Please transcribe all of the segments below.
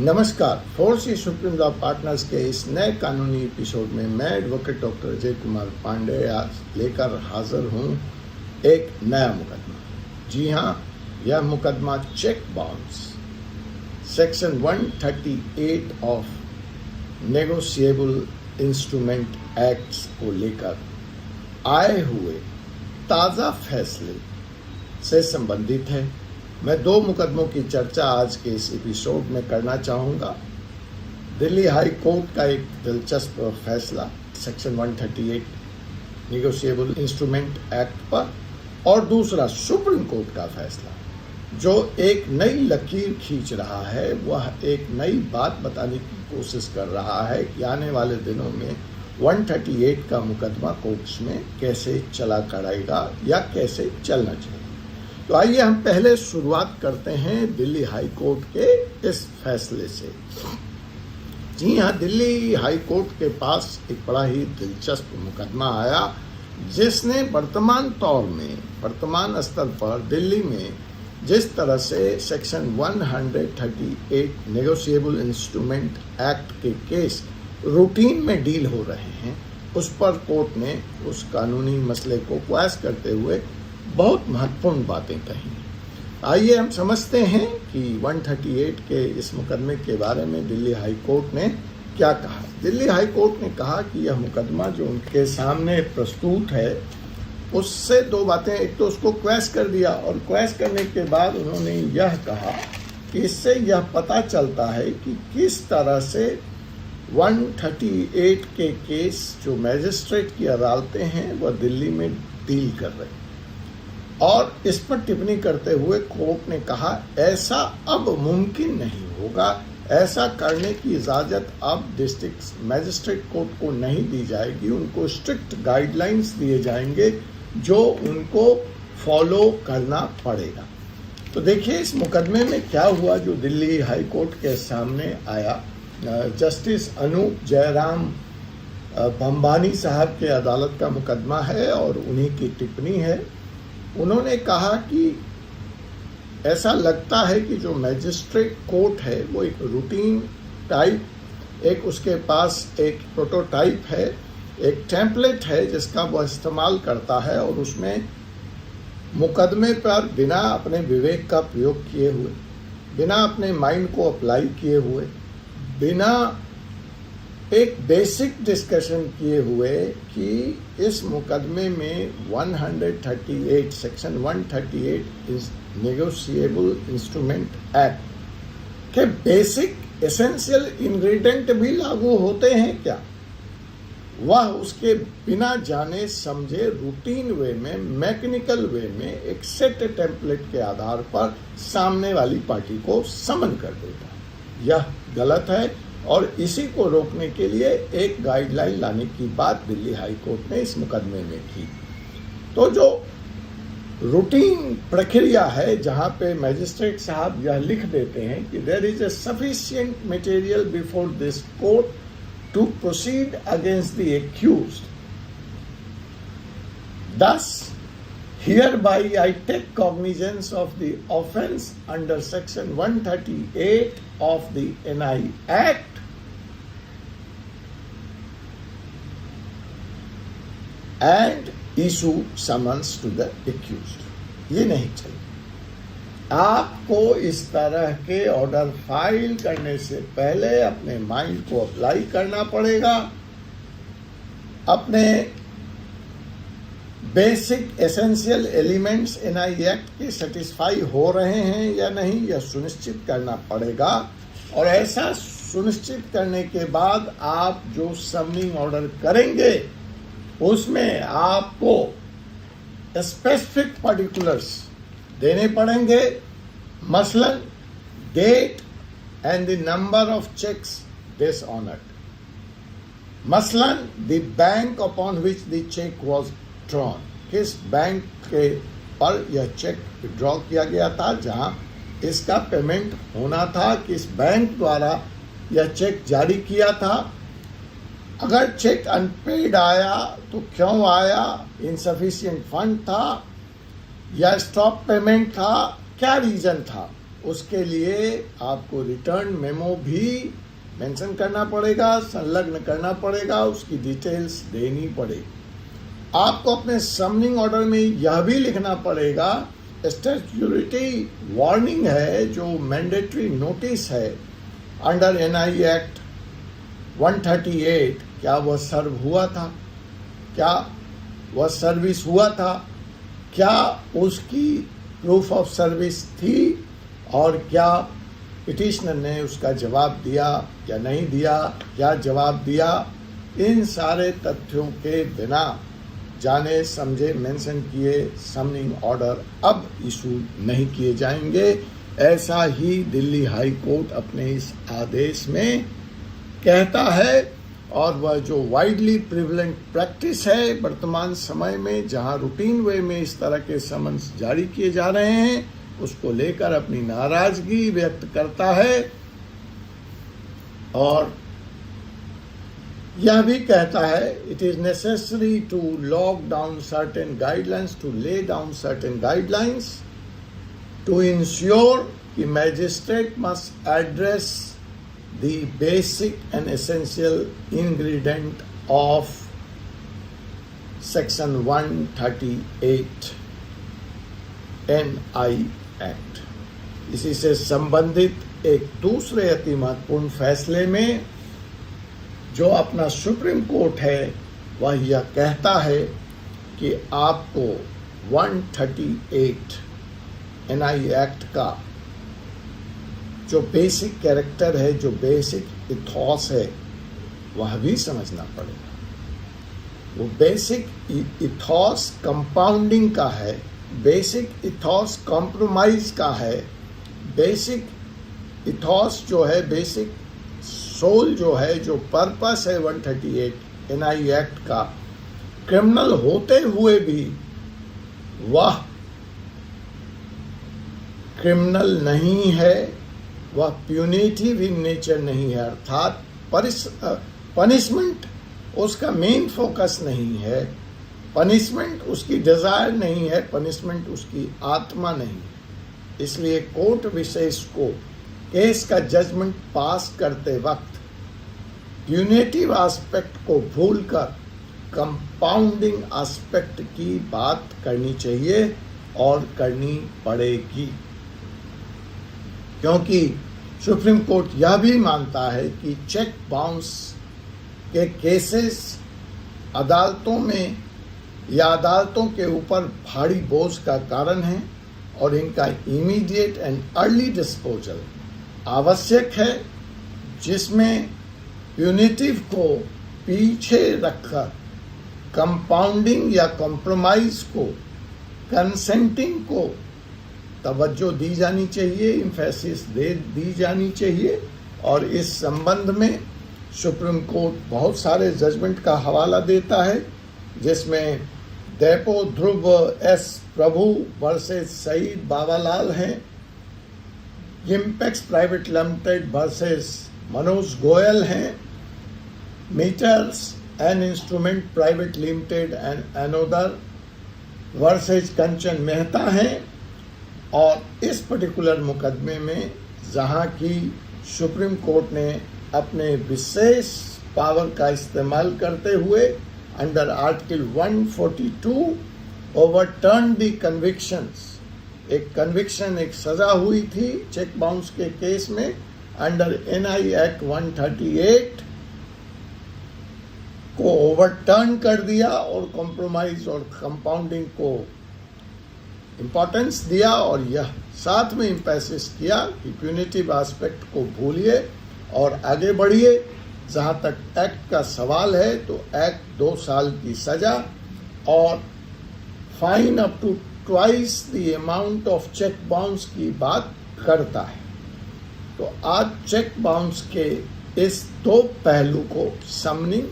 नमस्कार। Force supreme law partners के इस नए कानूनी एपिसोड में मैं एडवोकेट डॉक्टर अजय कुमार पांडे आज लेकर हाजिर हूँ एक नया मुकदमा। जी हाँ, यह मुकदमा cheque bounce section 138 of negotiable instrument acts को लेकर आए हुए ताज़ा फैसले से संबंधित है। मैं दो मुकदमों की चर्चा आज के इस एपिसोड में करना चाहूँगा। दिल्ली हाई कोर्ट का एक दिलचस्प फैसला सेक्शन 138 नेगोशिएबल इंस्ट्रूमेंट एक्ट पर, और दूसरा सुप्रीम कोर्ट का फैसला जो एक नई लकीर खींच रहा है। वह एक नई बात बताने की कोशिश कर रहा है कि आने वाले दिनों में 138 का मुकदमा कोर्ट्स में कैसे चला करेगा या कैसे चलना चाहिए। तो आइए हम पहले शुरुआत करते हैं दिल्ली हाई कोर्ट के इस फैसले से। जी हाँ, दिल्ली हाई कोर्ट के पास एक बड़ा ही दिलचस्प मुकदमा आया जिसने वर्तमान स्तर पर दिल्ली में जिस तरह से सेक्शन 138 नेगोशिएबल इंस्ट्रूमेंट एक्ट के केस रूटीन में डील हो रहे हैं, उस पर कोर्ट ने उस कानूनी मसले को क्वाश करते हुए बहुत महत्वपूर्ण बातें कही। आइए हम समझते हैं कि 138 के इस मुकदमे के बारे में दिल्ली हाई कोर्ट ने क्या कहा। दिल्ली हाई कोर्ट ने कहा कि यह मुकदमा जो उनके सामने प्रस्तुत है उससे दो बातें, एक तो उसको क्वैश कर दिया, और क्वैश करने के बाद उन्होंने यह कहा कि इससे यह पता चलता है कि किस तरह से 138 के केस जो मैजिस्ट्रेट की अदालतें हैं वह दिल्ली में डील कर रहे हैं। और इस पर टिप्पणी करते हुए कोर्ट ने कहा ऐसा अब मुमकिन नहीं होगा, ऐसा करने की इजाज़त अब डिस्ट्रिक्ट मैजिस्ट्रेट कोर्ट को नहीं दी जाएगी। उनको स्ट्रिक्ट गाइडलाइंस दिए जाएंगे जो उनको फॉलो करना पड़ेगा। तो देखिए इस मुकदमे में क्या हुआ जो दिल्ली हाई कोर्ट के सामने आया। जस्टिस अनूप जयराम भंबानी साहब के अदालत का मुकदमा है और उन्हीं की टिप्पणी है। उन्होंने कहा कि ऐसा लगता है कि जो मैजिस्ट्रेट कोर्ट है वो एक रूटीन टाइप, एक उसके पास एक प्रोटोटाइप है, एक टेम्पलेट है जिसका वो इस्तेमाल करता है, और उसमें मुकदमे पर बिना अपने विवेक का प्रयोग किए हुए, बिना अपने माइंड को अप्लाई किए हुए, बिना एक बेसिक डिस्कशन किए हुए कि इस मुकदमे में 138 सेक्शन 138 इस नेगोशिएबल इंस्ट्रूमेंट एक्ट के बेसिक एसेंशियल इंग्रेडिएंट भी लागू होते हैं क्या, वह उसके बिना जाने समझे रूटीन वे में, मैकेनिकल वे में एक सेट टेम्पलेट के आधार पर सामने वाली पार्टी को समन कर देता है। यह गलत है और इसी को रोकने के लिए एक गाइडलाइन लाने की बात दिल्ली हाई कोर्ट ने इस मुकदमे में की। तो जो रूटीन प्रक्रिया है जहां पे मैजिस्ट्रेट साहब यह लिख देते हैं कि there is a sufficient material before this court to proceed against the accused, thus hereby I take cognizance of the offence under section 138 of the NI Act and issue summons to the accused। ये नहीं चाहिए। आपको इस तरह के order file करने से पहले अपने माइंड को अप्लाई करना पड़ेगा, अपने basic essential elements NI act के सेटिस्फाई हो रहे हैं या नहीं यह सुनिश्चित करना पड़ेगा, और ऐसा सुनिश्चित करने के बाद आप जो समनिंग ऑर्डर करेंगे उसमें आपको स्पेसिफिक पर्टिकुलर्स देने पड़ेंगे, मसलन date and the number of cheques dishonoured, मसलन the bank upon which the cheque was drawn, किस बैंक के पर यह चेक विड्रॉ किया गया था, जहां इसका पेमेंट होना था, किस बैंक द्वारा यह चेक जारी किया था, अगर चेक अनपेड आया तो क्यों आया, इनसफिशिएंट फंड था या स्टॉप पेमेंट था, क्या रीजन था। उसके लिए आपको रिटर्न मेमो भी मेंशन करना पड़ेगा, संलग्न करना पड़ेगा, उसकी डिटेल्स देनी पड़ेगी। आपको अपने समनिंग ऑर्डर में यह भी लिखना पड़ेगा, स्टैट्यूटरी वार्निंग है जो मैंडेटरी नोटिस है अंडर एनआई एक्ट 138, क्या वह सर्व हुआ था, क्या वह सर्विस हुआ था, क्या उसकी प्रूफ ऑफ सर्विस थी और क्या पिटिशनर ने उसका जवाब दिया या नहीं दिया, क्या जवाब दिया। इन सारे तथ्यों के बिना जाने समझे मेंशन किए समनिंग ऑर्डर अब इशू नहीं किए जाएंगे। ऐसा ही दिल्ली हाई कोर्ट अपने इस आदेश में कहता है और वह जो वाइडली प्रिवलेंट प्रैक्टिस है वर्तमान समय में, जहां रूटीन वे में इस तरह के समन्स जारी किए जा रहे हैं, उसको लेकर अपनी नाराजगी व्यक्त करता है और यह भी कहता है it is necessary to lock down certain guidelines, to lay down certain guidelines to ensure कि magistrate must address the basic and essential ingredient of section 138 NI act. इसी से संबंधित एक दूसरे अति महत्वपूर्ण फैसले में जो अपना सुप्रीम कोर्ट है वह यह कहता है कि आपको 138 NI एक्ट का जो बेसिक कैरेक्टर है, जो बेसिक इथॉस है, वह भी समझना पड़ेगा। वो बेसिक इथॉस कंपाउंडिंग का है, बेसिक इथॉस कॉम्प्रोमाइज का है, बेसिक इथॉस जो है, बेसिक सोल जो है, जो पर्पस है 138 NI एक्ट का, क्रिमिनल होते हुए भी वह क्रिमिनल नहीं है, वह प्यूनिटिव इन नेचर नहीं है, अर्थात पनिशमेंट उसका मेन फोकस नहीं है, पनिशमेंट उसकी डिजायर नहीं है, पनिशमेंट उसकी आत्मा नहीं है। इसलिए कोर्ट विशेष को केस का जजमेंट पास करते वक्त प्यूनेटिव एस्पेक्ट को भूलकर कंपाउंडिंग एस्पेक्ट की बात करनी चाहिए और करनी पड़ेगी, क्योंकि सुप्रीम कोर्ट यह भी मानता है कि चेक बाउंस के केसेस अदालतों में या अदालतों के ऊपर भारी बोझ का कारण है और इनका इमीडिएट एंड अर्ली डिस्पोजल आवश्यक है, जिसमें प्यूनिटिव को पीछे रखकर कंपाउंडिंग या कॉम्प्रोमाइज को, कंसेंटिंग को तवज्जो दी जानी चाहिए, इम्फेसिस दी जानी चाहिए। और इस संबंध में सुप्रीम कोर्ट बहुत सारे जजमेंट का हवाला देता है, जिसमें डेपो ध्रुव एस प्रभु वर्सेस सईद बाबालाल हैं, Gimpex private limited versus Manoj Goyal हैं, meters and instrument private limited and another versus Kanchan Mehta हैं। और इस पर्टिकुलर मुकदमे में जहां की सुप्रीम कोर्ट ने अपने विशेष पावर का इस्तेमाल करते हुए under article 142 overturn the convictions, एक कन्विक्शन, एक सजा हुई थी चेक बाउंस के केस में अंडर NI एक्ट 138 को ओवरटर्न कर दिया और कॉम्प्रोमाइज और कंपाउंडिंग को इम्पोर्टेंस दिया और यह साथ में इम्पैसिस किया कि प्यूनिटिव एस्पेक्ट को भूलिए और आगे बढ़िए। जहाँ तक एक्ट का सवाल है तो एक्ट 2 साल की सजा और fine up to twice the amount of cheque bounce की बात करता है। तो आज चेक बाउंस के इस 2 पहलू को, summoning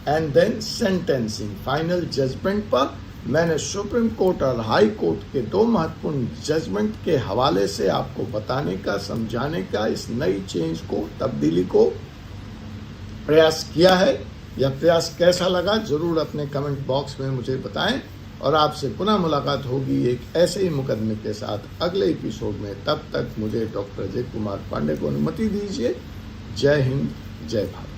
and then sentencing, final judgement पर मैंने सुप्रीम कोर्ट और हाई कोर्ट के 2 महत्वपूर्ण जजमेंट के हवाले से आपको बताने का, समझाने का, इस नई चेंज को, तब्दीली को प्रयास किया है। यह प्रयास कैसा लगा जरूर अपने कमेंट बॉक्स में मुझे बताएं और आपसे पुनः मुलाकात होगी एक ऐसे ही मुकदमे के साथ अगले एपिसोड में। तब तक मुझे डॉक्टर अजय कुमार पांडे को अनुमति दीजिए। जय हिंद, जय भारत।